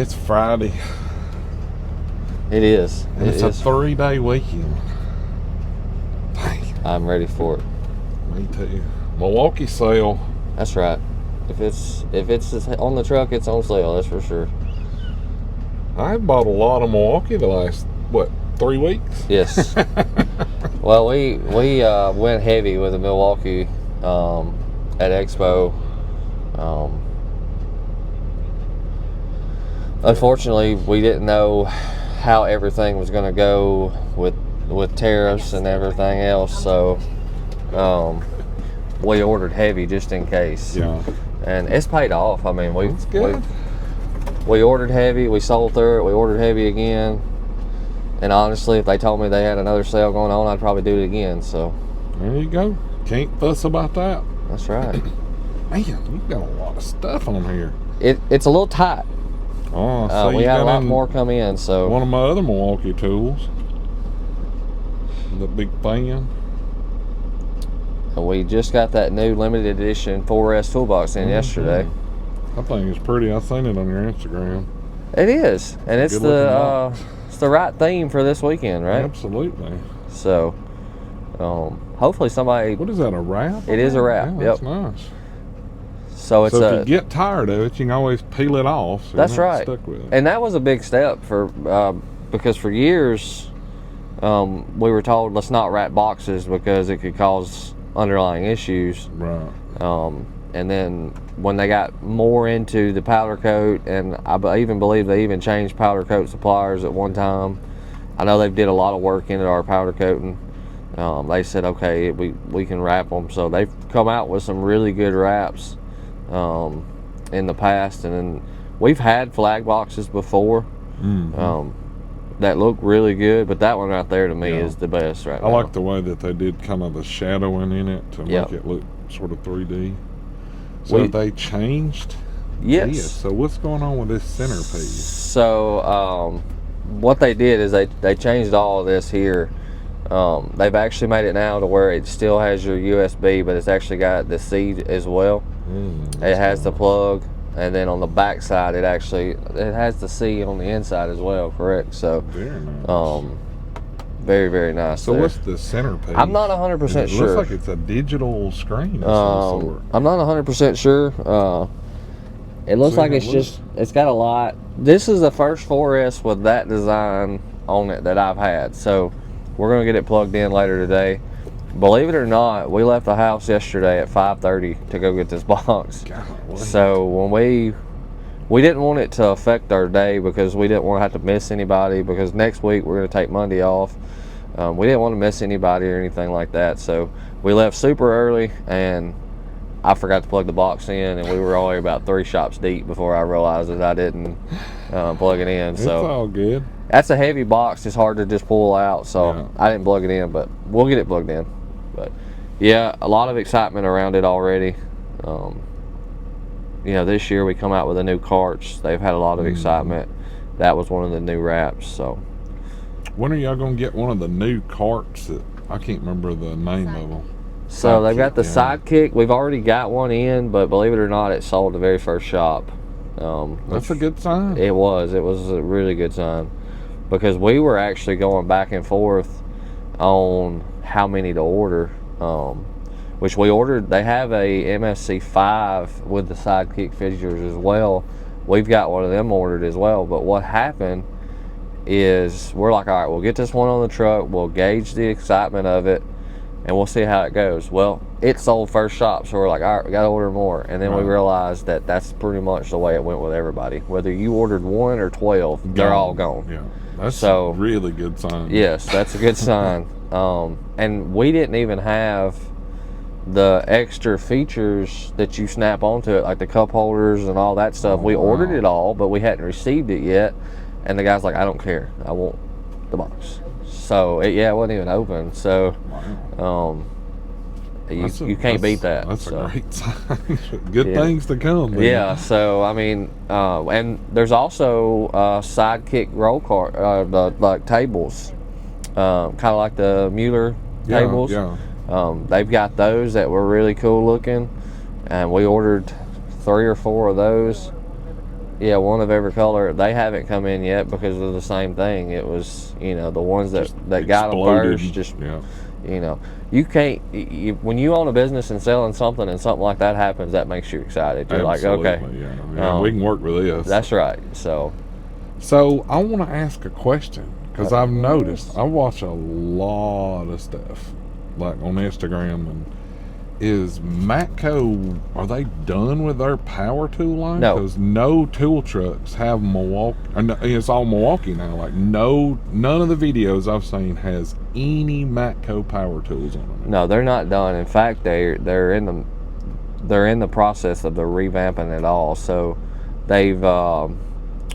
It's Friday. It is. And it's a 3-day weekend. Dang. I'm ready for it. Me too. Milwaukee sale. That's right. If it's on the truck, it's on sale. That's for sure. I bought a lot of Milwaukee the last 3 weeks. Yes. Well, we went heavy with the Milwaukee at Expo. Unfortunately, we didn't know how everything was going to go with tariffs and everything else, so we ordered heavy just in case. Yeah. And it's paid off. I mean, That's good. we ordered heavy, we sold through it, we ordered heavy again. And honestly, if they told me they had another sale going on, I'd probably do it again. So there you go. Can't fuss about that. That's right. Man, you've got a lot of stuff on here. It's a little tight. Oh, so we had a lot more come in. So one of my other Milwaukee tools, the big fan. And we just got that new limited edition 4S toolbox in yesterday. I think it's pretty. I seen it on your Instagram. It is, and it's the right theme for this weekend, right? Absolutely. So, hopefully somebody. What is that? A wrap? It is a wrap. Yeah, yep. That's nice. So it's if you get tired of it, you can always peel it off. So that's you're not right. Stuck with it. And that was a big step for because for years we were told let's not wrap boxes because it could cause underlying issues. Right. And then when they got more into the powder coat, and I even believe they even changed powder coat suppliers at one time. I know they did a lot of work into our powder coating. They said, okay, we can wrap them. So they've come out with some really good wraps in the past. And then we've had flag boxes before that look really good, but that one right there to me is the best right now. I like the way that they did kind of the shadowing in it to make it look sort of 3D. So they changed this. So what's going on with this centerpiece? So what they did is they changed all of this here. They've actually made it now to where it still has your USB, but it's actually got the C as well. It has the plug, and then on the back side it has the C on the inside as well, correct? So very nice. Very, very nice. So what's the centerpiece? I'm not 100% sure. It looks like it's a digital screen of some sort. I'm not 100% sure. It looks like it's got a lot. This is the first 4S with that design on it that I've had. So we're going to get it plugged in later today. Believe it or not, we left the house yesterday at 5:30 to go get this box. Golly. So when we didn't want it to affect our day because we didn't want to have to miss anybody, because next week we're going to take Monday off. We didn't want to miss anybody or anything like that, so we left super early, and I forgot to plug the box in, and we were only about 3 shops deep before I realized that I didn't plug it in. It's so all good. That's a heavy box. It's hard to just pull out, so I didn't plug it in, but we'll get it plugged in. But yeah, a lot of excitement around it already. This year we come out with a new carts. They've had a lot of excitement. That was one of the new wraps. So when are y'all gonna get one of the new carts that I can't remember the name of them? So they've got the Sidekick. We've already got one in, but believe it or not, it sold the very first shop. That's a good sign. It was a really good sign, because we were actually going back and forth on how many to order, which we ordered. They have a MSC 5 with the Sidekick features as well. We've got one of them ordered as well. But what happened is we're like, all right, we'll get this one on the truck, we'll gauge the excitement of it, and we'll see how it goes. Well, it sold first shop, so we're like, all right, we got to order more. And then we realized that that's pretty much the way it went with everybody. Whether you ordered 1 or 12, they're all gone. Yeah, that's a really good sign. Yes, that's a good sign. And we didn't even have the extra features that you snap onto it, like the cup holders and all that stuff. We ordered it all, but we hadn't received it yet. And the guy's like, I don't care, I want the box. So it wasn't even open. So you can't beat that. That's a great sign. Good things to come. Man. Yeah. So I mean, and there's also Sidekick roll cart, like tables, kind of like the Mueller tables. They've got those that were really cool looking, and we ordered 3 or 4 of those. Yeah, one of every color. They haven't come in yet because of the same thing. It was, you know, the ones that got them first. Just, you know, you can't. When you own a business and selling something, and something like that happens, that makes you excited. You're Absolutely, like, okay, yeah, we can work with this. That's right. So I want to ask a question, because I've noticed I watch a lot of stuff like on Instagram. And is Matco, are they done with their power tool line? No. Because no tool trucks have Milwaukee. It's all Milwaukee now. Like none of the videos I've seen has any Matco power tools on them. No, they're not done. In fact, they're in the process of the revamping it all. So they've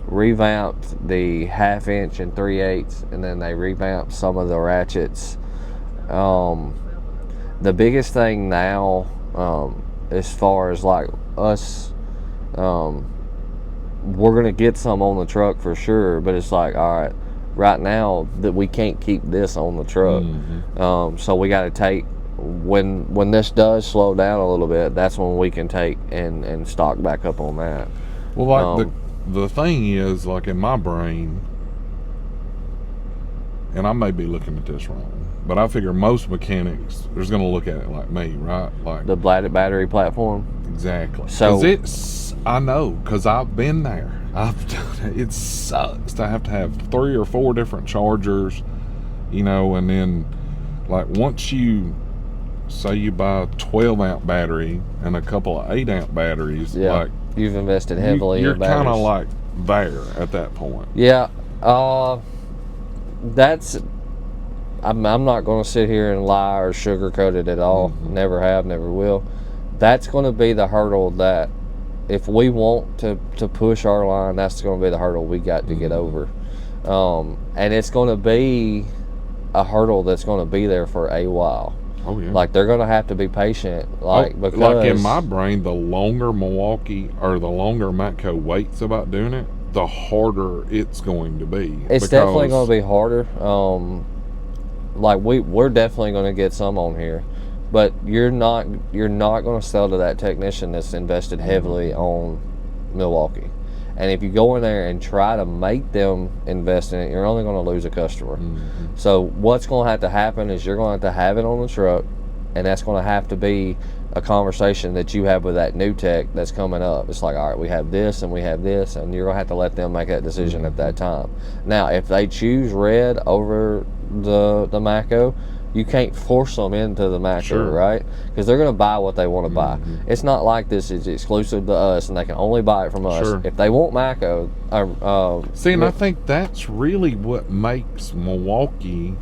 revamped the 1/2 inch and 3/8, and then they revamped some of the ratchets. The biggest thing now, as far as like us, we're gonna get some on the truck for sure, but it's like, all right, right now that we can't keep this on the truck. So we got to take, when this does slow down a little bit, that's when we can take and stock back up on that. Well, like the thing is, like in my brain, and I may be looking at this wrong, but I figure most mechanics are going to look at it like me, right? Like the bladed battery platform. Exactly. So I know, because I've been there. I've done it. It sucks to have 3 or 4 different chargers, you know, and then like once you say you buy a 12-amp battery and a couple of 8-amp batteries, like you've invested heavily. You're kind of like there at that point. Yeah. That's. I'm not going to sit here and lie or sugarcoat it at all. Never have, never will. That's going to be the hurdle that, if we want to push our line, that's going to be the hurdle we got to get over. And it's going to be a hurdle that's going to be there for a while. Oh yeah. Like, they're going to have to be patient. Because like in my brain, the longer Milwaukee or the longer Matco waits about doing it, the harder it's going to be. It's definitely going to be harder. Like we're definitely going to get some on here, but you're not going to sell to that technician that's invested heavily on Milwaukee. And if you go in there and try to make them invest in it, you're only going to lose a customer. So what's going to have to happen is you're going to have it on the truck, and that's going to have to be a conversation that you have with that new tech that's coming up. It's like, all right, we have this and we have this, and you're going to have to let them make that decision at that time. Now, if they choose red over the Matco, you can't force them into the Matco, right? Because they're going to buy what they want to buy. It's not like this is exclusive to us and they can only buy it from us. If they want Matco, see, and I think that's really what makes Milwaukee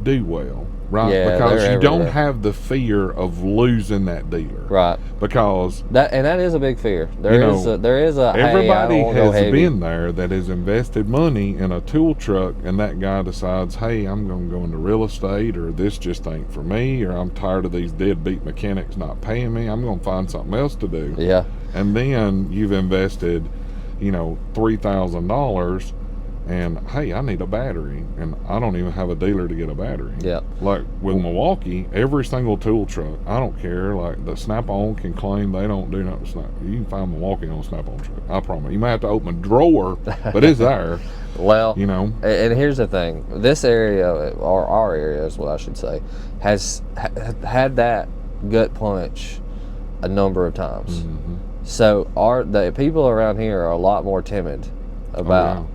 do well, right? Yeah, because you don't have the fear of losing that dealer, right? Because that is a big fear. There is a everybody has been there that has invested money in a tool truck, and that guy decides, hey, I'm going to go into real estate, or this just ain't for me, or I'm tired of these deadbeat mechanics not paying me, I'm going to find something else to do. Yeah. And then you've invested, you know, $3,000, and hey, I need a battery, and I don't even have a dealer to get a battery. Yeah. Like with Milwaukee, every single tool truck, I don't care, like the Snap-on can claim they don't do nothing Snap. You can find Milwaukee on a Snap-on truck, I promise. You might have to open a drawer, but it's there. Well, you know. And here's the thing: this area, or our area, is what I should say, has had that gut punch a number of times. So the people around here are a lot more timid about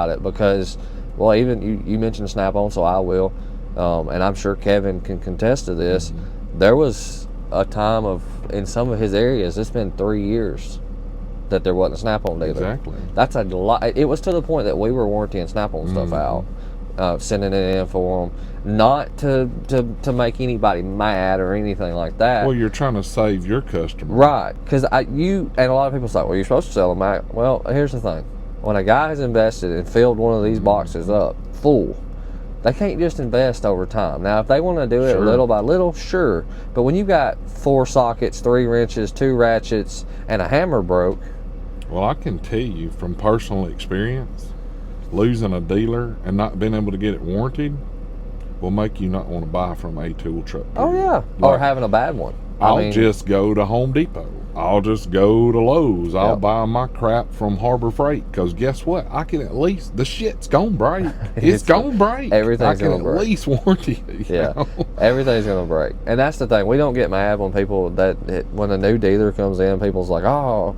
it, because, well, even you mentioned Snap-on, so I will, and I'm sure Kevin can contest to this. There was a time in some of his areas, it's been 3 years that there wasn't a Snap-on dealer. Exactly. That's a lot. It was to the point that we were warrantying Snap-on stuff out, sending it in for them, not to make anybody mad or anything like that. Well, you're trying to save your customer, right? Because and a lot of people say, well, you're supposed to sell them out. Well, here's the thing: when a guy has invested and filled one of these boxes up full, they can't just invest over time. Now, if they want to do it little by little, sure. But when you've got 4 sockets, 3 wrenches, 2 ratchets, and a hammer broke. Well, I can tell you from personal experience, losing a dealer and not being able to get it warranted will make you not want to buy from a tool truck. Oh, yeah. Or having a bad one. I'll just go to Home Depot. I'll just go to Lowe's. I'll Yep. buy my crap from Harbor Freight, because guess what? I can at least, the shit's gonna break. It's gonna break. Everything's I can gonna break. at least warranty it. Yeah, know? everything's gonna break, and that's the thing. We don't get mad when people when a new dealer comes in, people's like, "Oh,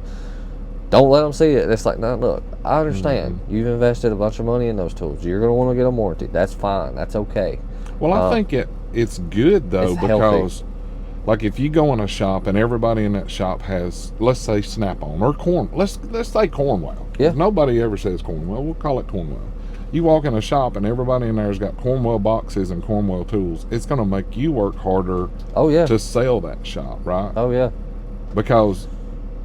don't let them see it." It's like, no, look, I understand. You've invested a bunch of money in those tools. You're gonna want to get them warranty. That's fine. That's okay. Well, I think it's good though, it's because like if you go in a shop and everybody in that shop has, let's say Snap-on or let's say Cornwell. Yeah. If nobody ever says Cornwell, we'll call it Cornwell. You walk in a shop and everybody in there's got Cornwell boxes and Cornwell tools. It's going to make you work harder. Oh yeah. To sell that shop, right? Oh yeah. Because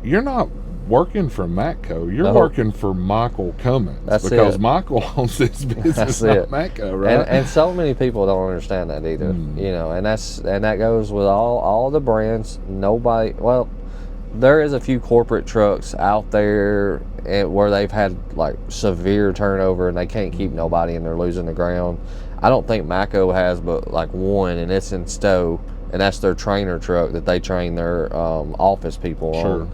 you're not working for Matco, you're working for Michael Cummins. That's because it. Michael owns this business, That's not it. Matco, right? And so many people don't understand that either. You know, and that goes with all the brands. Nobody, well, there is a few corporate trucks out there where they've had like severe turnover and they can't keep nobody and they're losing the ground. I don't think Matco has but like one, and it's in Stowe, and that's their trainer truck that they train their office people on.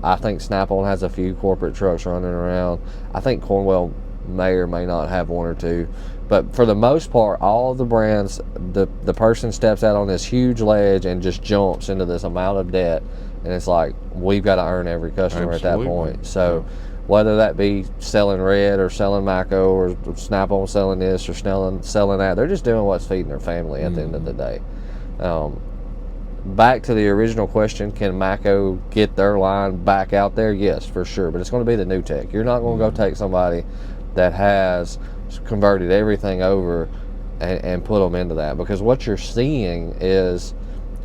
I think Snap-on has a few corporate trucks running around. I think Cornwell may or may not have one or two, but for the most part, all of the brands, the person steps out on this huge ledge and just jumps into this amount of debt, and it's like, we've got to earn every customer at that point. So whether that be selling Red or selling Matco or Snap-on selling this or selling that, they're just doing what's feeding their family at the end of the day. Back to the original question, can Matco get their line back out there? Yes, for sure, but it's going to be the new tech. You're not going to go take somebody that has converted everything over and put them into that, because what you're seeing is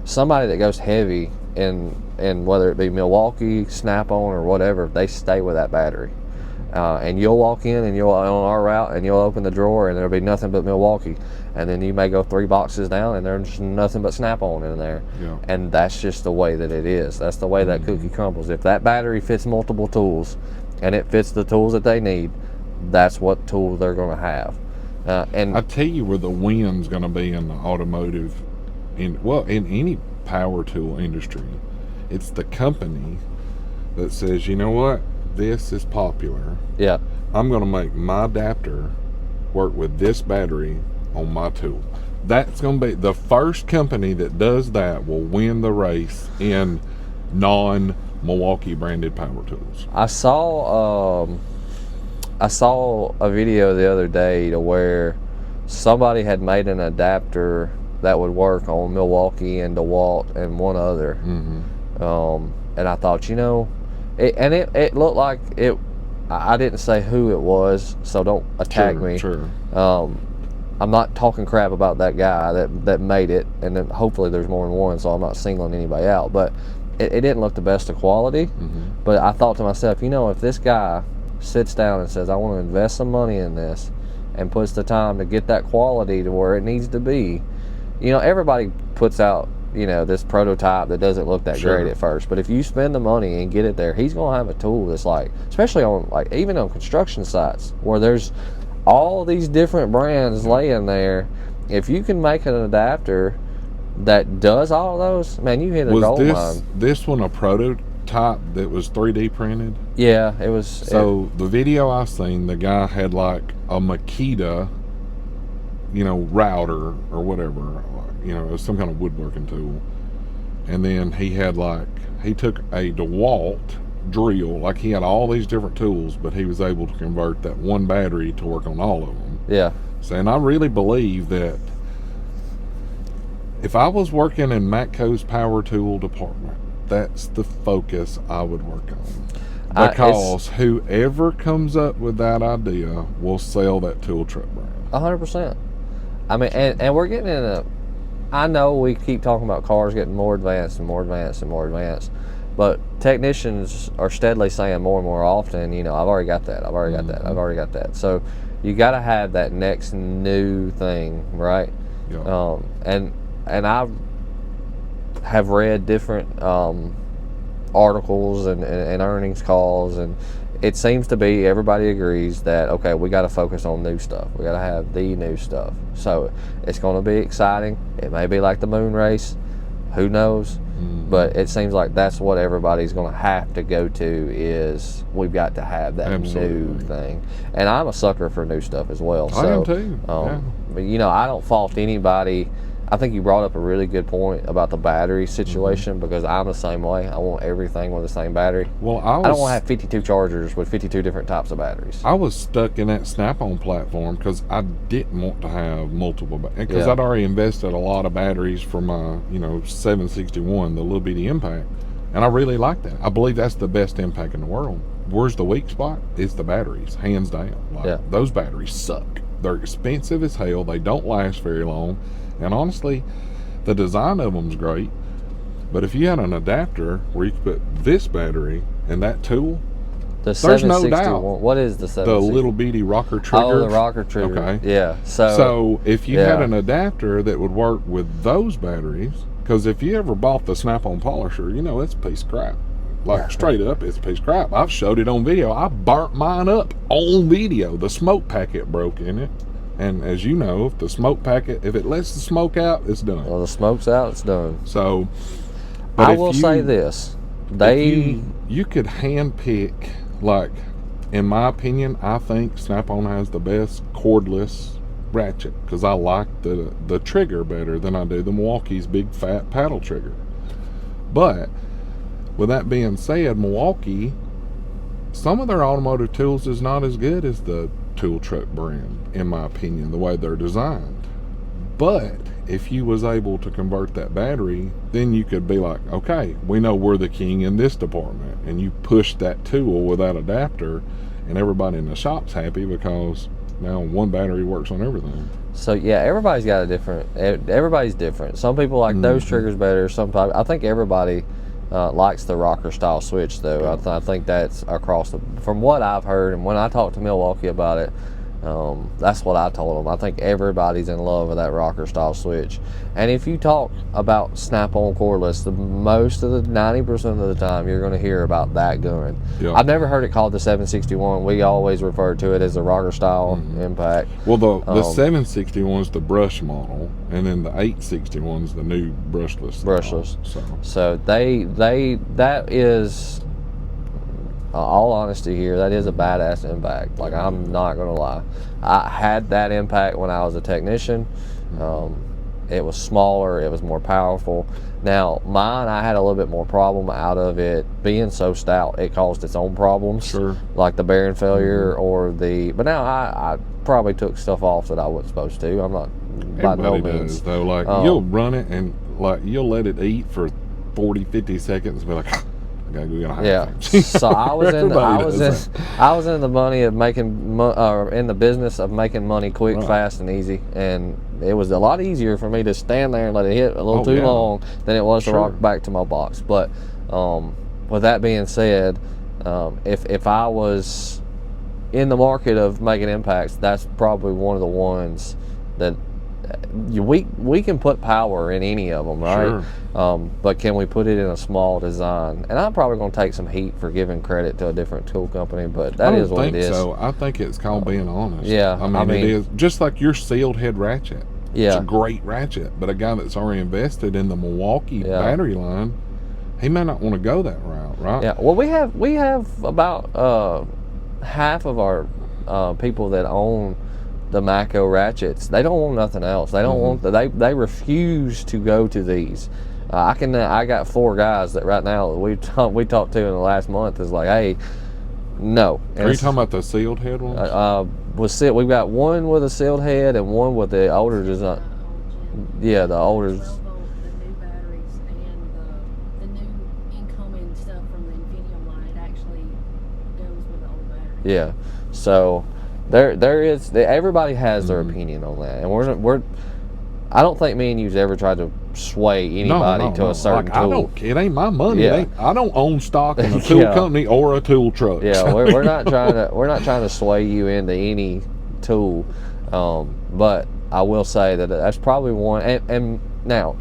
somebody that goes heavy in whether it be Milwaukee, Snap-on, or whatever, they stay with that battery. And you'll walk in and you'll on our route and you'll open the drawer and there'll be nothing but Milwaukee, and then you may go 3 boxes down and there's nothing but Snap-on in there. And that's just the way that it is. That's the way that cookie crumbles. If that battery fits multiple tools and it fits the tools that they need, that's what tool they're going to have. And I tell you where the win's going to be in the automotive, in any power tool industry, it's the company that says, you know what, this is popular. Yeah. I'm going to make my adapter work with this battery on my tool. That's going to be the first company that does that will win the race in non-Milwaukee branded power tools. I saw a video the other day to where somebody had made an adapter that would work on Milwaukee and DeWalt and one other. And I thought, you know, it looked like it. I didn't say who it was, so don't attack me. Sure. I'm not talking crap about that guy that made it, and then hopefully there's more than one, so I'm not singling anybody out. But it didn't look the best of quality. But I thought to myself, you know, if this guy sits down and says, I want to invest some money in this, and puts the time to get that quality to where it needs to be, you know, everybody puts out, you know, this prototype that doesn't look that great at first, but if you spend the money and get it there, he's going to have a tool that's like, especially on like even on construction sites where there's all these different brands laying there, if you can make an adapter that does all of those, man, you hit a gold mine. Was this one a prototype that was 3D printed? Yeah, it was. So the video I seen, the guy had like a Makita, you know, router or whatever, you know, some kind of woodworking tool, and then he took a DeWalt drill, like he had all these different tools, but he was able to convert that one battery to work on all of them. Yeah. So, and I really believe that if I was working in Matco's power tool department, that's the focus I would work on, because whoever comes up with that idea will sell that tool truck brand. 100%. I mean, and we're getting in a, I know we keep talking about cars getting more advanced and more advanced and more advanced, but technicians are steadily saying more and more often, you know, I've already got that, I've already got that, I've already got that. So you got to have that next new thing, right? Yeah. And I have read different articles and earnings calls, and it seems to be everybody agrees that, okay, we got to focus on new stuff. We got to have the new stuff. So it's going to be exciting. It may be like the moon race. Who knows? But it seems like that's what everybody's going to have to go to, is we've got to have that new thing. And I'm a sucker for new stuff as well. I am too. But you know, I don't fault anybody. I think you brought up a really good point about the battery situation, because I'm the same way. I want everything with the same battery. Well, I don't want to have 52 chargers with 52 different types of batteries. I was stuck in that Snap-on platform because I didn't want to have multiple, because I'd already invested a lot of batteries for my, 761, the little bitty impact, and I really like that. I believe that's the best impact in the world. Where's the weak spot? It's the batteries, hands down. Those batteries suck. They're expensive as hell. They don't last very long. And honestly, the design of them's great, but if you had an adapter where you could put this battery and that tool, there's no doubt. What is the 761? The little bitty rocker trigger. Oh, the rocker trigger. Okay. Yeah. So if you had an adapter that would work with those batteries, because if you ever bought the Snap-on polisher, it's a piece of crap. Like, straight up, it's a piece of crap. I've showed it on video. I burnt mine up on video. The smoke packet broke in it. And as you know, if the smoke packet, if it lets the smoke out, it's done. Well, the smoke's out, it's done. So, I will say this. You could hand pick, like, in my opinion, I think Snap-on has the best cordless ratchet, because I like the trigger better than I do the Milwaukee's big fat paddle trigger. But, with that being said, Milwaukee, some of their automotive tools is not as good as the Tool Truck brand, in my opinion, the way they're designed. But if you was able to convert that battery, then you could be like, okay, we know we're the king in this department, and you push that tool with that adapter, and everybody in the shop's happy because now one battery works on everything. So yeah, everybody's got a different. Everybody's different. Some people like those triggers better. I think everybody likes the rocker style switch though. I think that's across from what I've heard, and when I talked to Milwaukee about it, that's what I told them. I think everybody's in love with that rocker style switch. And if you talk about Snap-on cordless, most of the 90% of the time you're going to hear about that gun. I've never heard it called the 761. We always refer to it as the rocker style impact. Well, the 761 is the brush model, and then the 861 is the new brushless. So that is, all honesty here, that is a badass impact. Like, I'm not gonna lie, I had that impact when I was a technician. It was smaller, it was more powerful. Now mine, I had a little bit more problem out of it being so stout. It caused its own problems, like the bearing failure but now I probably took stuff off that I wasn't supposed to. I'm not, by no means though. Like, you'll run it and like you'll let it eat for 40-50 seconds and be like, so I was in the money of making in the business of making money quick, fast, and easy, and it was a lot easier for me to stand there and let it hit a little too long than it was to rock back to my box. But with that being said, if I was in the market of making impacts, that's probably one of the ones that we can put power in any of them, right? But can we put it in a small design? And I'm probably going to take some heat for giving credit to a different tool company, but that is what it is. I think it's called being honest. I mean, it is just like your sealed head ratchet. Yeah, it's a great ratchet, but a guy that's already invested in the Milwaukee battery line, he may not want to go that route, right? Yeah. Well, we have about half of our people that own the Matco ratchets. They don't want nothing else. They don't want they refuse to go to these. I got 4 guys that right now we talked to in the last month is like, hey, no. And are you talking about the sealed head ones? We've got one with a sealed head and one with the older design. Yeah, the older. The new batteries and the new incoming stuff from the Infineon line actually goes with the old batteries. Yeah, so there is, everybody has their opinion on that, and I don't think me and you've ever tried to sway anybody to a certain tool. It ain't my money. I don't own stock in a tool company or a tool truck. Yeah, we're not trying to sway you into any tool, but I will say that that's probably one. And now,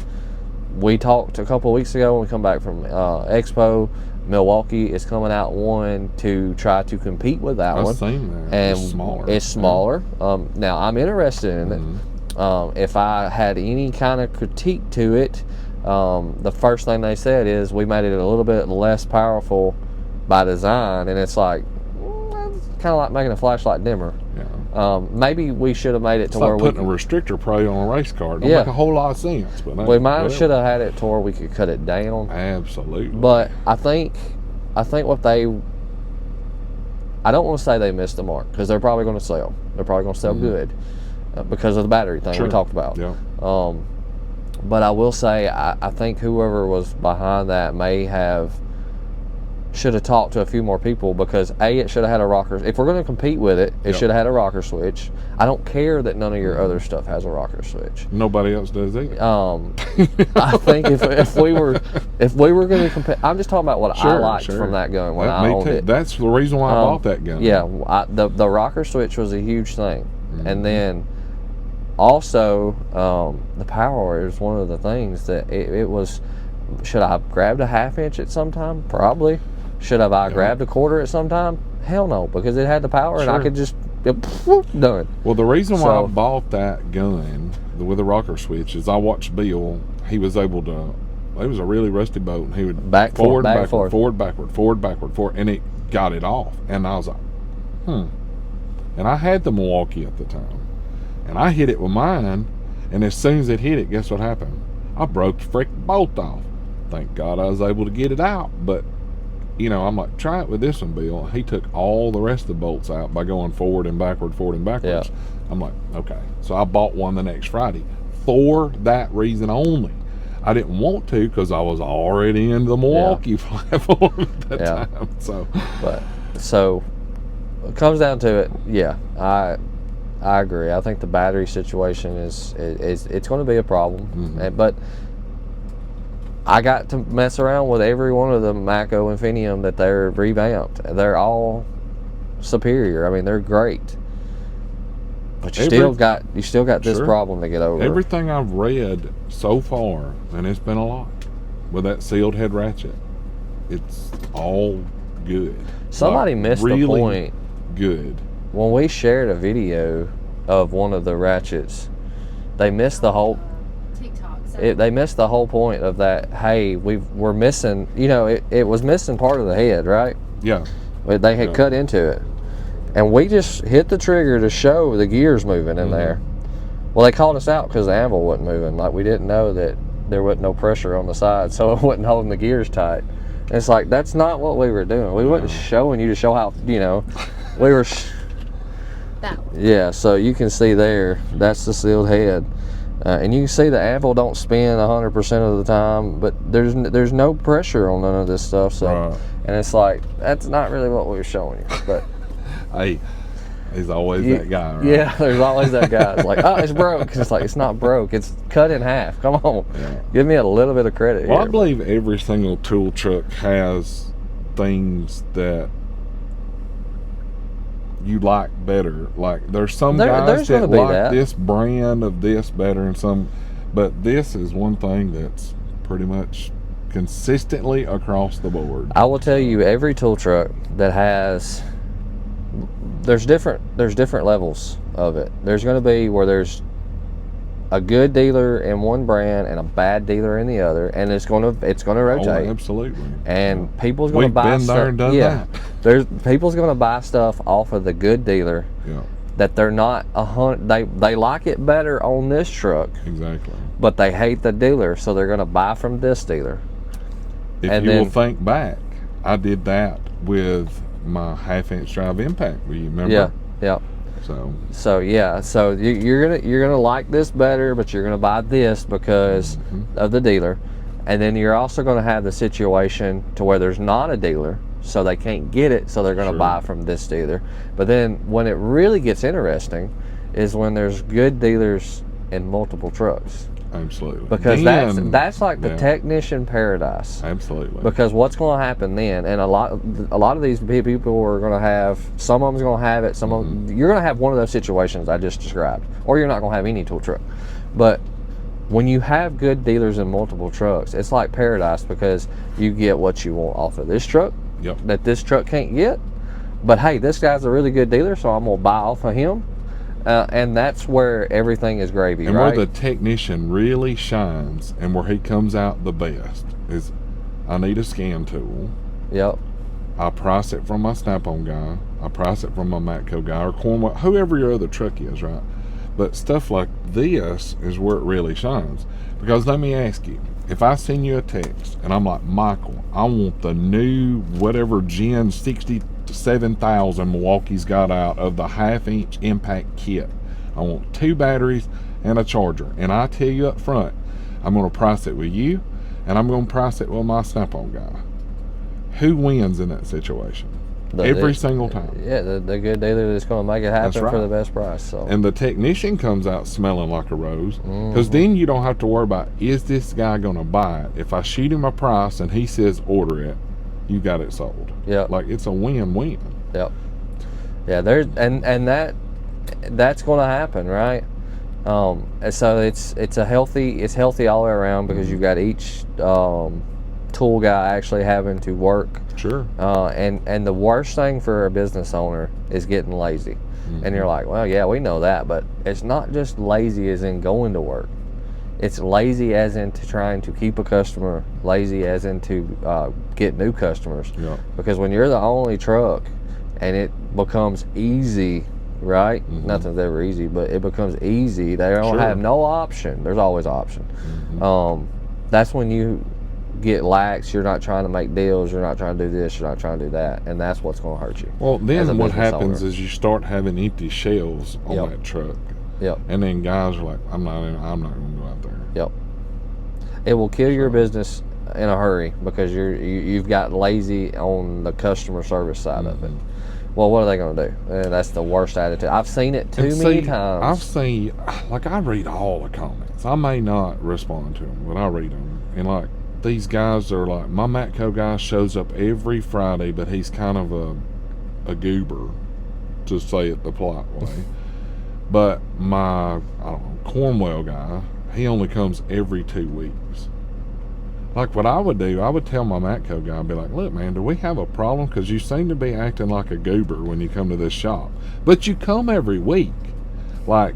we talked a couple of weeks ago when we come back from Expo. Milwaukee is coming out one to try to compete with that one. I've seen that. And it's smaller. Now I'm interested in it. If I had any kind of critique to it, the first thing they said is we made it a little bit less powerful by design, and it's like it's kind of like making a flashlight dimmer. Yeah. Maybe we should have made it It's to like where putting we a restrictor probably on a race car. It don't Yeah. make a whole lot of sense. But we might whatever. should have had it to where we could cut it down. Absolutely. But I think what they, I don't want to say they missed the mark, because they're probably going to sell. They're probably going to sell good because of the battery thing we talked about. Yeah. But I will say, I think whoever was behind that should have talked to a few more people, because it should have had a rocker. If we're going to compete with it, it should have had a rocker switch. I don't care that none of your other stuff has a rocker switch. Nobody else does either. I think if we were going to compete, I'm just talking about what I liked from that gun when I owned it. That's the reason why I bought that gun. Yeah, the rocker switch was a huge thing, and then also the power is one of the things that it was. Should I have grabbed a 1/2 inch at some time? Probably. Should have I grabbed a 1/4 at some time? Hell no, because it had the power and I could just done. Well, the reason why I bought that gun with the rocker switch is I watched Bill. He was able to. It was a really rusty boat, and he would forward, backward, and it got it off. And I was like, And I had the Milwaukee at the time, and I hit it with mine, and as soon as it hit it, guess what happened? I broke the freaking bolt off. Thank God I was able to get it out, but I'm like, try it with this one, Bill. He took all the rest of the bolts out by going forward and backwards. Yeah. I'm like, okay. So I bought one the next Friday for that reason only. I didn't want to because I was already in the Milwaukee platform at that time. So it comes down to it. Yeah, I agree. I think the battery situation is it's going to be a problem, but I got to mess around with every one of the Matco Infinium that they're revamped. They're all superior. I mean, they're great. But you still got this problem to get over. Everything I've read so far, and it's been a lot, with that sealed head ratchet, it's all good. Somebody missed the point. Good. When we shared a video of one of the ratchets, they missed the whole. They missed the whole point of that. Hey, we're missing. It was missing part of the head, right? Yeah. They had cut into it, and we just hit the trigger to show the gears moving in there. Well, they called us out because the anvil wasn't moving. Like, we didn't know that there wasn't no pressure on the side, so it wasn't holding the gears tight. And it's like, that's not what we were doing. We wasn't showing you to show how. We were. Yeah. So you can see there. That's the sealed head. And you can see the anvil don't spin 100% of the time, but there's no pressure on none of this stuff. So, and it's like, that's not really what we were showing you. But hey, there's always that guy, right? Yeah, there's always that guy. It's like, oh, it's broke. It's like, it's not broke. It's cut in half. Come on, give me a little bit of credit here. I believe every single tool truck has things that you like better. Like, there's some guys that like this brand of this better, and but this is one thing that's pretty much consistently across the board. I will tell you, every tool truck that has, there's different levels of it. There's going to be where there's a good dealer in one brand and a bad dealer in the other, and it's going to rotate. Oh, absolutely. And people's going to buy stuff. We've been there and done that. People's going to buy stuff off of the good dealer. Yeah. That they're not they like it better on this truck. Exactly. But they hate the dealer, so they're going to buy from this dealer. If you will think back, I did that with my 1/2 inch drive impact. Do you remember? Yeah. Yeah. So you're gonna like this better, but you're gonna buy this because of the dealer, and then you're also gonna have the situation to where there's not a dealer, so they can't get it, so they're gonna buy from this dealer. But then when it really gets interesting is when there's good dealers in multiple trucks. Absolutely. Because that's like the technician paradise. Absolutely. Because what's going to happen then, and a lot of these people are going to have, some of them's going to have it, some of them, you're going to have one of those situations I just described, or you're not going to have any tool truck. But when you have good dealers in multiple trucks, it's like paradise, because you get what you want off of this truck that this truck can't get. But hey, this guy's a really good dealer, so I'm going to buy off of him. And that's where everything is gravy, And right? where the technician really shines and where he comes out the best is, I need a scan tool. Yep. I price it from my Snap-on guy. I price it from my Matco guy or Cornwall, whoever your other truck is, right? But stuff like this is where it really shines. Because let me ask you, if I send you a text and I'm like, Michael, I want the new whatever Gen 67,000 Milwaukee's got out of the 1/2-inch impact kit. I want 2 batteries and a charger. And I tell you up front, I'm going to price it with you and I'm going to price it with my Snap-on guy. Who wins in that situation? Every single time. Yeah, the good dealer that's going to make it happen right. for the best price. So. And the technician comes out smelling like a rose, because then you don't have to worry about, is this guy going to buy it? If I shoot him a price and he says order it, you got it sold. Yeah, like it's a win-win. Yep. Yeah, there's and that's going to happen, right? And so it's healthy all the way around, because you've got each tool guy actually having to work. Sure. And the worst thing for a business owner is getting lazy. And you're like, well, yeah, we know that, but it's not just lazy as in going to work. It's lazy as into trying to keep a customer, lazy as into get new customers. Yeah. Because when you're the only truck and it becomes easy, right? Nothing's ever easy, but it becomes easy. They don't have no option. There's always option. That's when you get lax. You're not trying to make deals. You're not trying to do this. You're not trying to do that, and that's what's going to hurt you. Well, then what happens owner. is you start having empty shelves on that truck. Yep. And then guys are like, I'm not going to go out there. Yep. It will kill your business in a hurry, because you've got lazy on the customer service side of it. Well, what are they going to do? That's the worst attitude. I've seen it too many times. I've seen, like, I read all the comments. I may not respond to them, but I read them. And, like, these guys are like, my Matco guy shows up every Friday, but he's kind of a goober, to say it the polite way. But my, I don't know, Cornwall guy, he only comes every 2 weeks. Like, what I would do, I would tell my Matco guy, and be like, look, man, do we have a problem? Because you seem to be acting like a goober when you come to this shop. But you come every week. Like,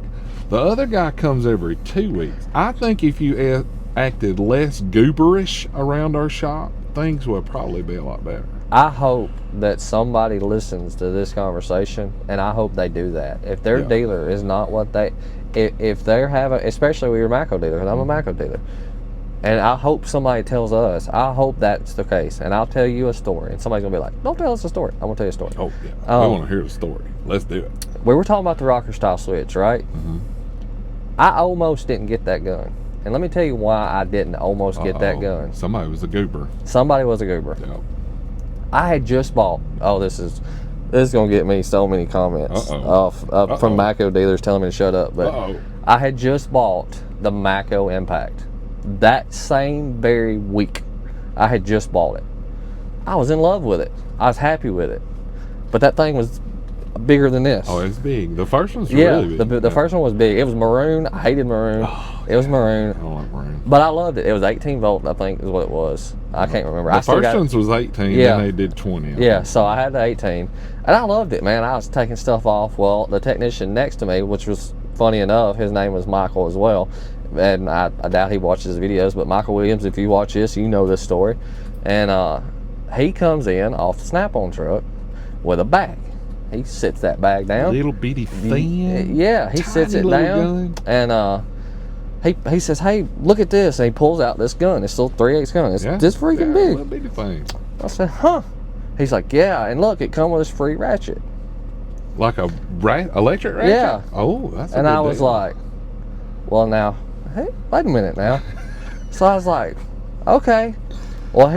the other guy comes every 2 weeks. I think if you acted less gooberish around our shop, things would probably be a lot better. I hope that somebody listens to this conversation, and I hope they do that. If their dealer is not what they, if they're having, especially with your Matco dealer, because I'm a Matco dealer, and I hope somebody tells us, I hope that's the case, and I'll tell you a story, and somebody's gonna be like, don't tell us a story. I'm gonna tell you a story. Oh yeah, we want to hear the story. Let's do it. We were talking about the rocker style switch, right? I almost didn't get that gun. And let me tell you why I didn't almost get that gun. Somebody was a goober. Somebody was a goober. Yep. I had just bought. Oh, this is gonna get me so many comments from Matco dealers telling me to shut up. But I had just bought the Matco Impact. That same very week, I had just bought it. I was in love with it. I was happy with it. But that thing was bigger than this. Oh, it's big. The first one's really big. The first one was big. It was maroon. I hated maroon. It was maroon. I don't like maroon. But I loved it. It was 18 volt, I think, is what it was. I can't remember. The first one's was 18, then they did 20. Yeah, so I had the 18. And I loved it, man. I was taking stuff off. Well, the technician next to me, which was funny enough, his name was Michael as well. And I doubt he watches videos, but Michael Williams, if you watch this, you know this story. And he comes in off the Snap-on truck with a bag. He sits that bag down. Little bitty thin. Yeah, he sits it down. Gun. And he says, hey, look at this. And he pulls out this gun. It's still 3/8 gun. It's this freaking big. Little bitty thing. I said, huh. He's like, yeah, and look, it come with this free ratchet. Like a electric ratchet? Yeah. Oh, that's a And good I was deal. like, well, now, hey, wait a minute now. So I was like, okay. Well,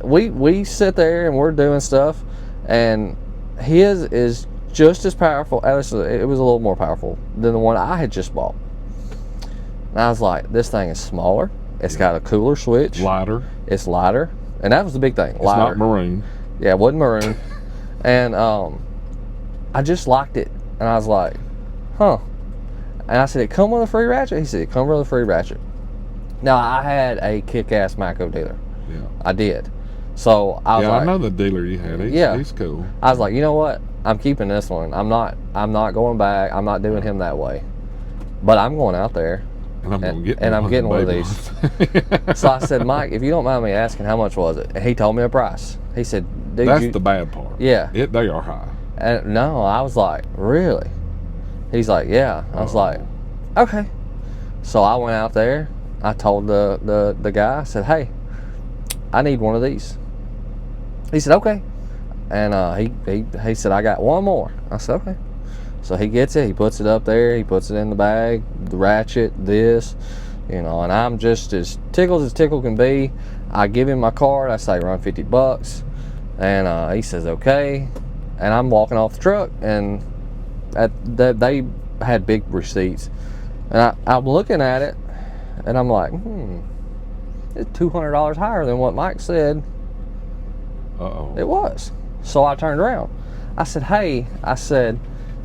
we sit there and we're doing stuff, and his is just as powerful. It was a little more powerful than the one I had just bought. And I was like, this thing is smaller. It's got a cooler switch. Lighter. It's lighter. And that was the big thing. It's Lighter. not maroon. Yeah, it wasn't maroon. And I just liked it. And I was like, huh. And I said, it come with a free ratchet? He said, it come with a free ratchet. Now, I had a kick-ass Matco dealer. Yeah. I did. So I was like, I know the dealer you had. He's cool. I was like, you know what? I'm keeping this one. I'm not going back. I'm not doing him that way. But I'm going out there. And I'm getting one of these. So I said, Mike, if you don't mind me asking, how much was it? And he told me a price. He said, dude, that's the bad part. Yeah. They are high. And no, I was like, really? He's like, yeah. I was like, okay. So I went out there. I told the guy, I said, hey, I need one of these. He said, okay. And he said, I got one more. I said, okay. So he gets it, he puts it up there, he puts it in the bag, the ratchet, this, you know, and I'm just as tickled as tickle can be. I give him my card, I say run $50, and he says okay, and I'm walking off the truck, and they had big receipts, and I'm looking at it, and I'm like, it's $200 higher than what Mike said. It was. So I turned around. I said, hey, is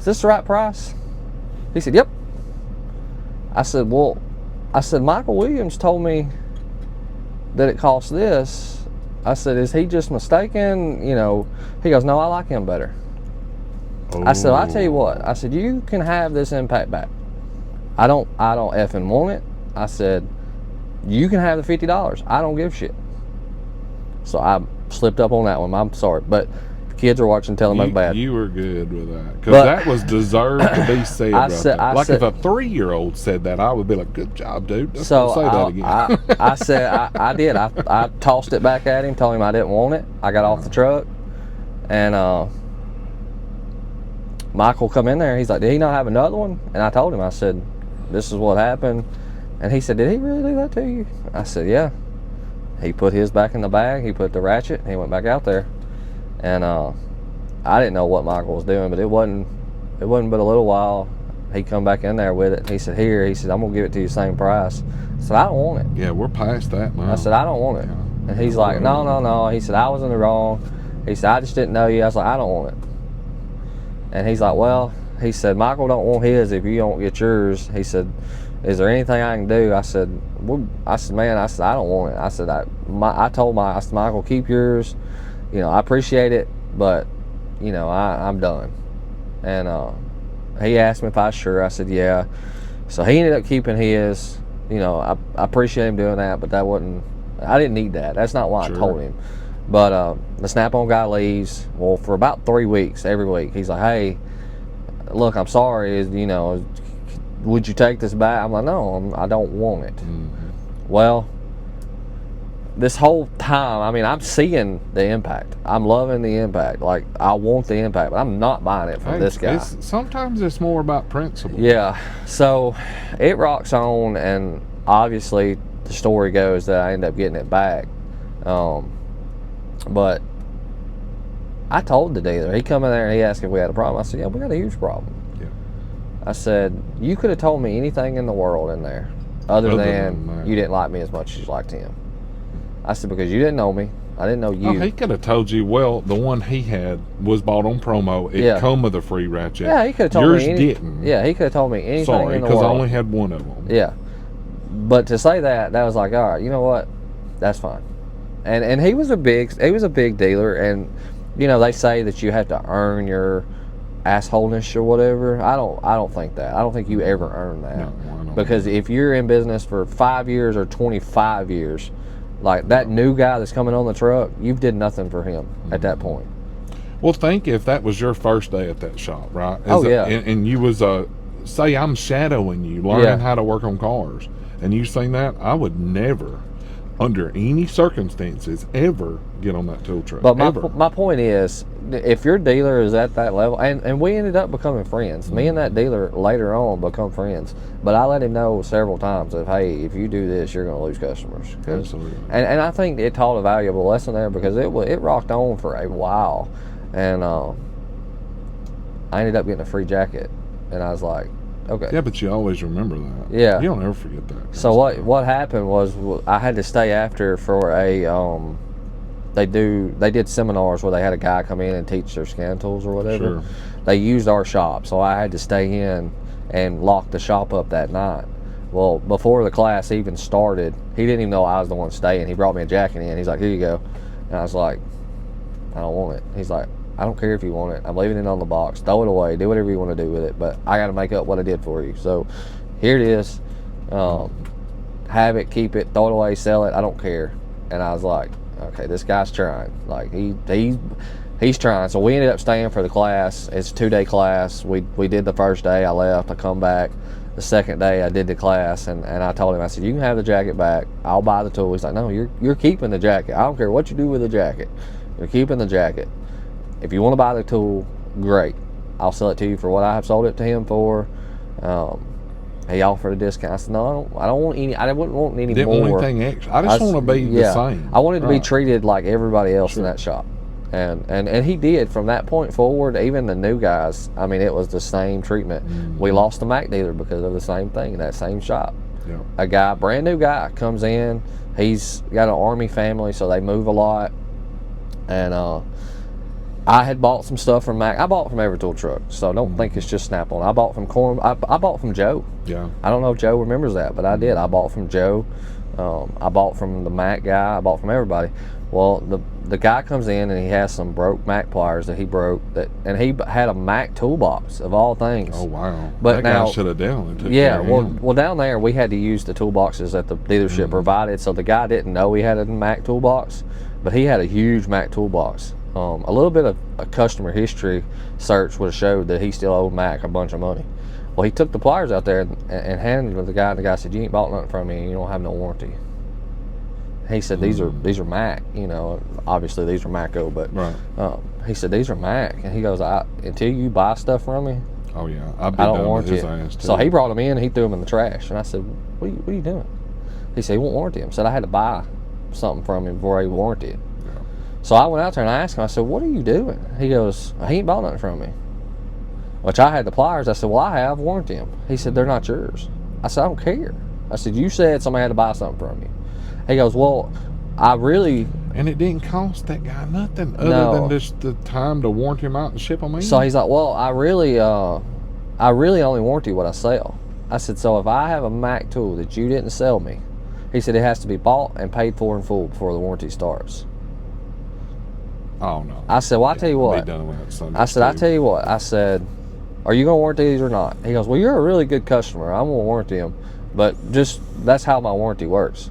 this the right price? He said, yep. I said, Michael Williams told me that it costs this. I said, is he just mistaken? You know, he goes, no, I like him better. I said, I tell you what, I said, you can have this impact back. I don't effing want it. I said, you can have the $50. I don't give a shit. So I slipped up on that one. I'm sorry, but kids are watching, tell them I'm bad. You were good with that, because that was deserved to be said. If a 3-year-old said that, I would be like, "Good job, dude." So say that again. I said I did. I tossed it back at him, told him I didn't want it. I got off the truck, and Michael come in there. He's like, "Did he not have another one?" And I told him, I said, "This is what happened." And he said, "Did he really do that to you?" I said, "Yeah." He put his back in the bag. He put the ratchet. And he went back out there. And I didn't know what Michael was doing, but it wasn't but a little while. He come back in there with it. He said, here, he said, I'm gonna give it to you the same price. I said, I don't want it. Yeah, we're past that now. I said, I don't want it. Yeah. And he's like, no. He said, I was in the wrong. He said, I just didn't know you. I was like, I don't want it. And he's like, well, he said, Michael don't want his if you don't get yours. He said, is there anything I can do? I said, man, I don't want it. I said, I told Michael, keep yours. You know, I appreciate it, but, you know, I'm done. And he asked me if I was sure. I said, yeah. So he ended up keeping his. You know, I appreciate him doing that, but I didn't need that. That's not why I told him. But the Snap-on guy leaves. Well, for about 3 weeks, every week, he's like, hey, look, I'm sorry. You know, would you take this back? I'm like, no, I don't want it. Mm-hmm. Well, this whole time, I mean, I'm seeing the impact. I'm loving the impact. Like, I want the impact, but I'm not buying it from this guy. Sometimes it's more about principle. Yeah. So it rocks on, and obviously the story goes that I end up getting it back. But I told the dealer. He come in there and he asked if we had a problem. I said, yeah, we got a huge problem. Yeah. I said, you could have told me anything in the world in there other than you didn't like me as much as you liked him. I said, because you didn't know me. I didn't know you. Oh, he could have told you, well, the one he had was bought on promo. It come with a free ratchet. Yeah, he could have told Yours me Yours didn't. Yeah, he could have told me anything in the world. Sorry, because I only had one of them. Yeah. But to say that was like, all right, you know what? That's fine. And he was a big dealer, and you know, they say that you have to earn your assholeness or whatever. I don't think that. I don't think you ever earn that. No, I don't. Because if you're in business for 5 years or 25 years, like that new guy that's coming on the truck, you did nothing for him at that point. Well, think if that was your first day at that shop, right? Yeah. And you was say I'm shadowing you, learning how to work on cars, and you seen that, I would never, under any circumstances, ever get on that tool truck. But my point is, if your dealer is at that level, and we ended up becoming friends. Mm-hmm. Me and that dealer later on become friends. But I let him know several times that, hey, if you do this, you're going to lose customers. Absolutely. And I think it taught a valuable lesson there, because it rocked on for a while. And I ended up getting a free jacket. And I was like, okay. Yeah, but you always remember that. Yeah. You don't ever forget that. So what happened was, I had to stay after for a they did seminars where they had a guy come in and teach their scan tools or whatever. Sure. They used our shop, so I had to stay in and lock the shop up that night. Well, before the class even started, he didn't even know I was the one staying. He brought me a jacket in. He's like, here you go. And I was like, I don't want it. He's like, I don't care if you want it. I'm leaving it on the box. Throw it away. Do whatever you want to do with it. But I got to make up what I did for you. So here it is. Have it, keep it, throw it away, sell it. I don't care. And I was like, okay, this guy's trying. Like he's trying. So we ended up staying for the class. It's a 2-day class. We did the first day. I left. I come back. The second day I did the class, and I told him, I said, you can have the jacket back. I'll buy the tool. He's like, no, you're keeping the jacket. I don't care what you do with the jacket. You're keeping the jacket. If you want to buy the tool, great. I'll sell it to you for what I have sold it to him for. He offered a discount. I said, no, I don't want any. I wouldn't want any Didn't more. want anything extra. I just want to be the same. I wanted to be treated like everybody else in that shop. And he did. From that point forward, even the new guys, I mean, it was the same treatment. We lost the Mac dealer because of the same thing in that same shop. Yeah. A guy, brand new guy, comes in. He's got an Army family, so they move a lot. And I had bought some stuff from Mac. I bought from every tool truck, so don't think it's just Snap-on. I bought from Corn. I bought from Joe. Yeah. I don't know if Joe remembers that, but I did. I bought from Joe. I bought from the Mac guy. I bought from everybody. Well, the guy comes in and he has some broke Mac pliers that he broke, and he had a Mac toolbox of all things. Oh wow! But that now, guy should have definitely took yeah. care of Well, him. well, down there we had to use the toolboxes that the dealership provided, so the guy didn't know he had a Mac toolbox, but he had a huge Mac toolbox. A little bit of a customer history search would have showed that he still owed Mac a bunch of money. Well, he took the pliers out there and handed them to the guy, and the guy said, "You ain't bought nothing from me, and you don't have no warranty." He said, "These are Mac, you know. Obviously, these are Matco, but Right. he said these are Mac." And he goes, "Until you buy stuff from me, Oh yeah, I'd be I don't done with warranty his it." ass too. So he brought them in, and he threw them in the trash. And I said, "What are you doing?" He said, "He won't warranty them." Said I had to buy something from him before he warranted it. Yeah. So I went out there and I asked him. I said, "What are you doing?" He goes, "He ain't bought nothing from me." Which I had the pliers. I said, "Well, I have warranty them." He said, "They're not yours." I said, "I don't care." I said, "You said somebody had to buy something from you." He goes, "Well, I really..." And it didn't cost that guy nothing other than just the time to warranty him out and ship them in. So he's like, "Well, I really only warranty what I sell." I said, "So if I have a Mac tool that you didn't sell me," he said, "it has to be bought and paid for in full before the warranty starts." Oh no. I said, "Well, I tell you what." Be done with that subject I said, "I too. tell you what." I said, "Are you gonna warranty these or not?" He goes, "Well, you're a really good customer. I'm gonna warranty them, but just that's how my warranty works."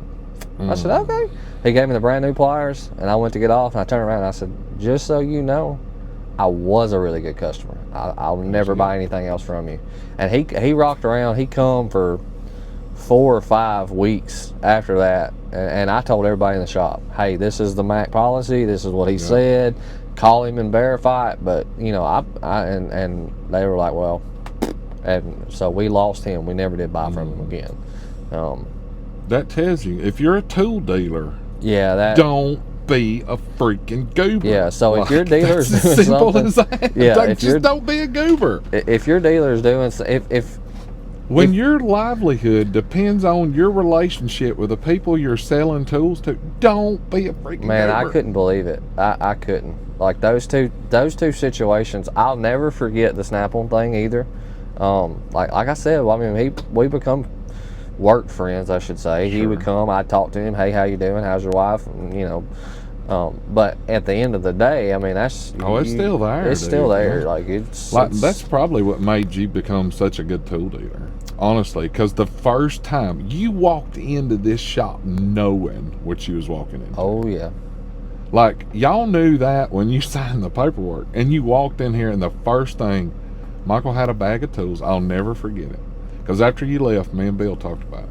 I said, "Okay." He gave me the brand new pliers, and I went to get off, and I turned around and I said, "Just so you know, I was a really good customer. I'll never buy anything else from you." And he rocked around. He come for 4 or 5 weeks after that, and I told everybody in the shop, "Hey, this is the Mac policy. This is what he said. Call him and verify it." But you know, and they were like, "Well," and so we lost him. We never did buy from him again. That tells you, if you're a tool dealer, Yeah, that. don't be a freaking goober. Yeah, so if your dealer's that's doing as simple something, as that. yeah, Like, if you're- just don't be a goober. If your dealer's doing, When your livelihood depends on your relationship with the people you're selling tools to, don't be a freaking man, I goober. couldn't believe it. I couldn't. Like those two situations, I'll never forget the Snap-on thing either. Like I said, I mean, we become work friends, I should say. He would come, I'd talk to him, "Hey, how you doing? How's your wife?" And, you know, but at the end of the day, I mean, that's it's still there. It's still dude. there. Yeah. Like That's it's probably what made you become such a good tool dealer. Honestly, because the first time you walked into this shop knowing what you was walking into. oh yeah. Like, y'all knew that when you signed the paperwork, and you walked in here, and the first thing, Michael had a bag of tools. I'll never forget it. Because after you left, me and Bill talked about it.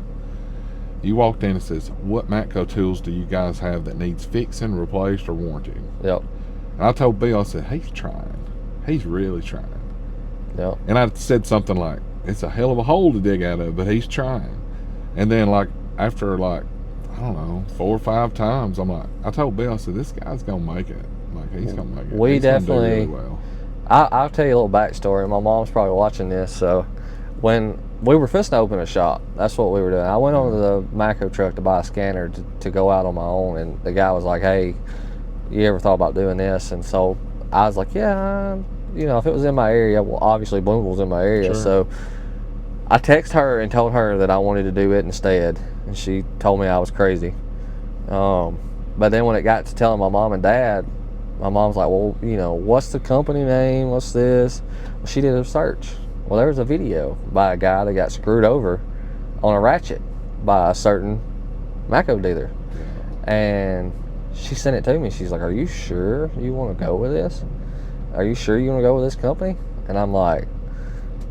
You walked in and says, "What Matco tools do you guys have that needs fixing, replaced, or warranted?" Yep. And I told Bill, I said, "He's trying. He's really trying." Yep. And I said something like, "It's a hell of a hole to dig out of, but he's trying." And then, like, after, like, I don't know, 4 or 5 times, I'm like, I told Bill, I said, "This guy's going to make it. Like, he's going to make it. We He's gonna do definitely- really well." I'll tell you a little backstory. My mom's probably watching this. So when we were first to open a shop, that's what we were doing. I went on to the Matco truck to buy a scanner to go out on my own, and the guy was like, "Hey, you ever thought about doing this?" And so I was like, "Yeah, you know, if it was in my area." Well, obviously Booneville's in my area, Sure. so I texted her and told her that I wanted to do it instead, and she told me I was crazy. But then when it got to telling my mom and dad, my mom's like, well, you know, what's the company name? What's this? Well, she did a search. Well, there was a video by a guy that got screwed over on a ratchet by a certain Matco dealer. And she sent it to me. She's like, are you sure you want to go with this? Are you sure you want to go with this company? And I'm like,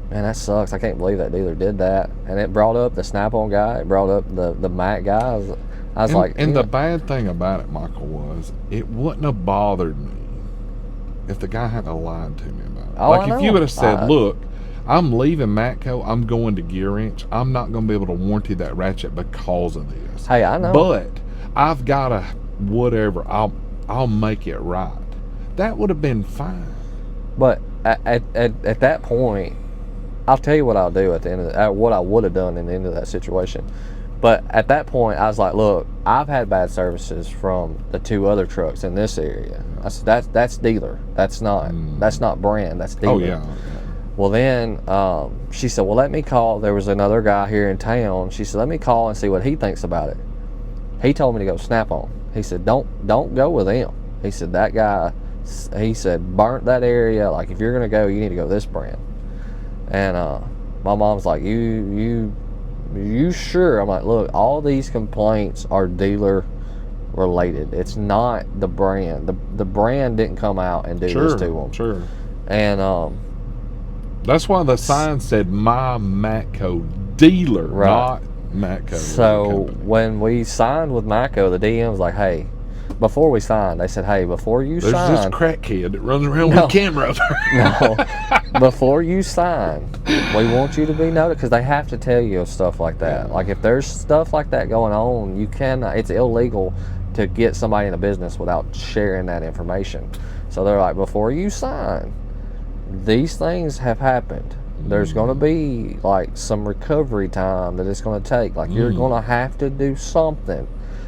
man, that sucks. I can't believe that dealer did that. And it brought up the Snap-on guy. It brought up the Mac guy. I was like... And the bad thing about it, Michael, was it wouldn't have bothered me if the guy hadn't lied to me about it. Oh, like, I if you know. would have said, look, I'm leaving Matco. I'm going to Gear Inch. I'm not going to be able to warranty that ratchet because of this. Hey, I know. But I've got to whatever. I'll make it right. That would have been fine. But at that point, I'll tell you what I'll do at the end of what I would have done in the end of that situation. But at that point, I was like, look, I've had bad services from the 2 other trucks in this area. I said, that's dealer. That's not brand. That's dealer. Oh, yeah. Well, then she said, well, let me call. There was another guy here in town. She said, let me call and see what he thinks about it. He told me to go Snap-on. He said, don't go with him. He said, that guy, he said, burnt that area. Like, if you're going to go, you need to go this brand. And my mom's like, you sure? I'm like, look, all these complaints are dealer related. It's not the brand. The brand didn't come out and do this to them. Sure. And that's why the sign said my Matco dealer, right. not Matco. So when we signed with Matco, the DM was like, hey, before we signed, they said, hey, before you There's sign. this crackhead that runs around with a camera. No, before you sign, we want you to be noted, because they have to tell you stuff like that. Like, if there's stuff like that going on, you cannot, it's illegal to get somebody in a business without sharing that information. So they're like, before you sign, these things have happened. There's going to be like some recovery time that it's going to take. Like, you're going to have to do something.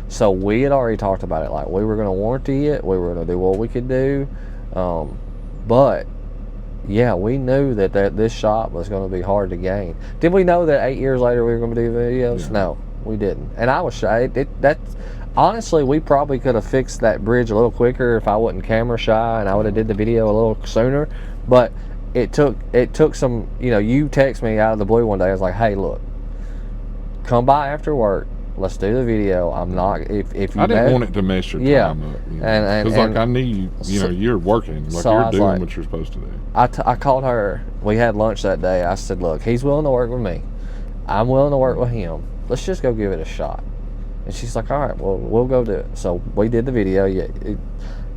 So we had already talked about it. Like, we were going to warranty it. We were going to do what we could do. But yeah, we knew that this shop was going to be hard to gain. Did we know that 8 years later we were going to do videos? Yeah. No, we didn't. And I was shy. Honestly, we probably could have fixed that bridge a little quicker if I wasn't camera shy and I would have did the video a little sooner. But it took some, you know, you text me out of the blue one day. I was like, hey, look, come by after work. Let's do the video. I'm not, if you I didn't want it to mess your time up. You know? And like, I knew you know, you're working. Like, so you're doing like, what you're supposed to do. I called her. We had lunch that day. I said, look, he's willing to work with me. I'm willing to work with him. Let's just go give it a shot. And she's like, all right, well, we'll go do it. So we did the video.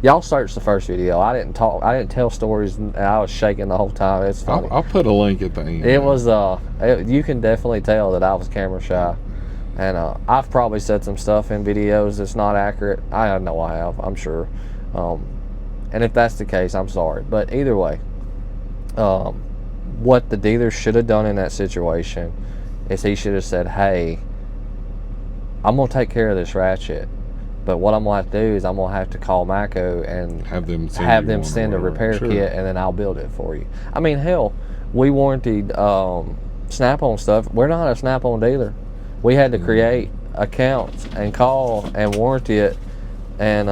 Y'all searched the first video. I didn't tell stories. And I was shaking the whole time. It's funny. I'll put a link at the end. It was, you can definitely tell that I was camera shy. And I've probably said some stuff in videos that's not accurate. I know I have, I'm sure. And if that's the case, I'm sorry. But either way, what the dealer should have done in that situation is he should have said, hey, I'm going to take care of this ratchet. But what I'm going to have to do is I'm going to have to call Matco and have them send a repair kit, and then I'll build it for you. I mean, hell, we warranted Snap-on stuff. We're not a Snap-on dealer. We had to create accounts and call and warranty it. And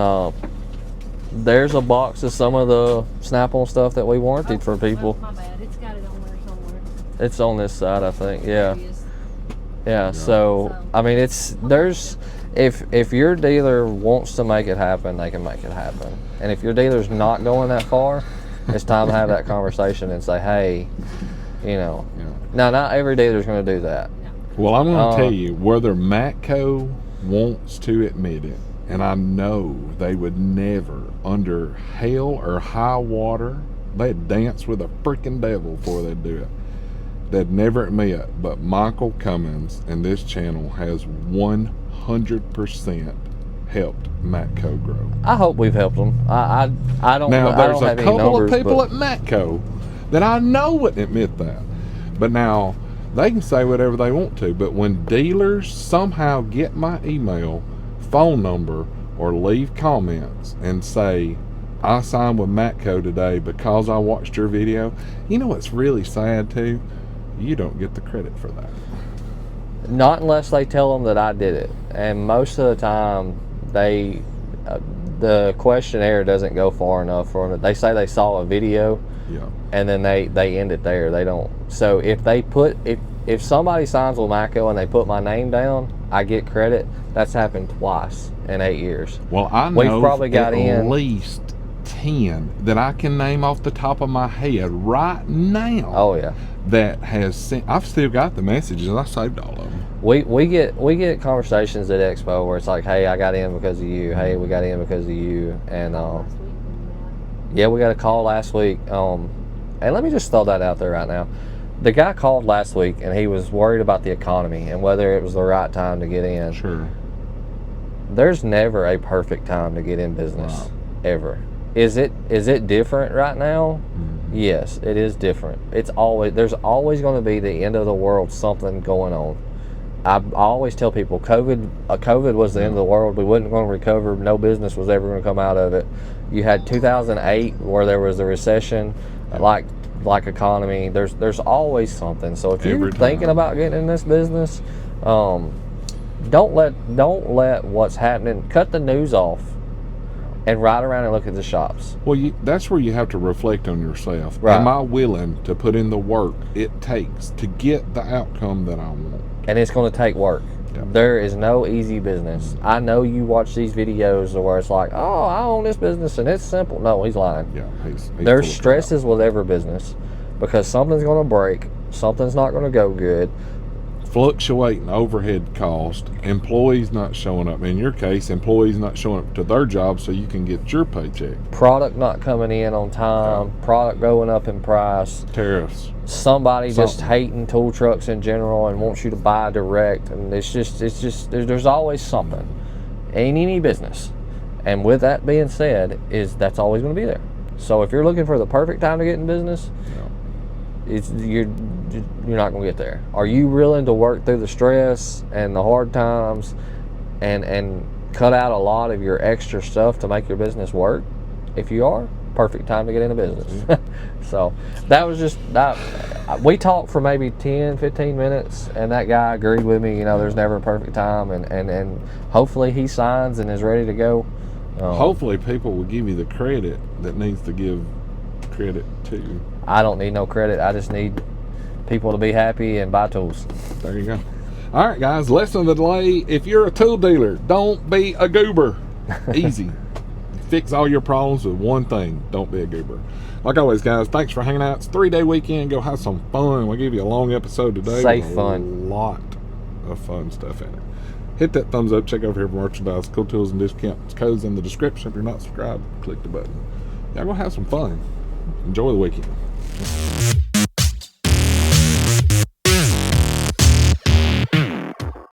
there's a box of some of the Snap-on stuff that we warranted for people. My bad. It's got it on there somewhere. It's on this side, I think. Yeah. Yeah. So I mean, if your dealer wants to make it happen, they can make it happen. And if your dealer's not going that far, it's time to have that conversation and say, hey, you know. Yeah. Now, not every dealer's going to do that. Well, I'm going to tell you, whether Matco wants to admit it, and I know they would never, under hell or high water, they'd dance with a freaking devil before they'd do it. They'd never admit, but Michael Cummins and this channel has 100% helped Matco grow. I hope we've helped them. I don't. Now, there's a couple of people at Matco that I know wouldn't admit that. But now, they can say whatever they want to, but when dealers somehow get my email, phone number, or leave comments and say, I signed with Matco today because I watched your video, you know what's really sad too? You don't get the credit for that. Not unless they tell them that I did it. And most of the time, the questionnaire doesn't go far enough for them. They say they saw a video, Yeah. and then they end it there. They don't. So if somebody signs with Matco and they put my name down, I get credit. That's happened twice in 8 years. Well, I know We've probably got at least 10 that I can name off the top of my head right now. Oh yeah. That has sent. I've still got the messages. I saved all of them. We get conversations at Expo where it's like, hey, I got in because of you. Hey, we got in because of you. And Last week when yeah, we got a call last week. And let me just throw that out there right now. The guy called last week and he was worried about the economy and whether it was the right time to get in. Sure. There's never a perfect time to get in business, Wow. ever. Is it different right now? Mm-hmm. Yes, it is different. There's always going to be the end of the world, something going on. I always tell people COVID was the end of the world. We wasn't going to recover. No business was ever going to come out of it. You had 2008 where there was a recession, like economy. There's always something. So if you're thinking about getting in this business, don't let what's happening, cut the news off and ride around and look at the shops. Well, that's where you have to reflect on yourself. Right. Am I willing to put in the work it takes to get the outcome that I want? And it's going to take work. Yeah. There is no easy business. I know you watch these videos where it's like, oh, I own this business and it's simple. No, he's lying. Yeah, he's There's full of stresses with every business because something's going to break, something's not going to go good. Fluctuating overhead cost, employees not showing up. In your case, employees not showing up to their job so you can get your paycheck. Product not coming in on time, product going up in price, Tariffs. somebody just hating tool trucks in general and wants you to buy direct, and it's just there's always something in any business. And with that being said, that's always going to be there. So if you're looking for the perfect time to get in business, you're not going to get there. Are you willing to work through the stress and the hard times and cut out a lot of your extra stuff to make your business work? If you are, perfect time to get into business. So that was just that. We talked for maybe 10-15 minutes and that guy agreed with me. There's never a perfect time, and hopefully he signs and is ready to go. Hopefully people will give you the credit that needs to give credit to. I don't need no credit. I just need people to be happy and buy tools. There you go. All right, guys, lesson of the day. If you're a tool dealer, don't be a goober. Easy. Fix all your problems with one thing. Don't be a goober. Like always, guys, thanks for hanging out. It's 3-day weekend. Go have some fun. We'll give you a long episode today. Safe with fun. A lot of fun stuff in it. Hit that thumbs up. Check over here for merchandise, cool tools, and discounts. Codes in the description. If you're not subscribed, click the button. Y'all go have some fun. Enjoy the weekend.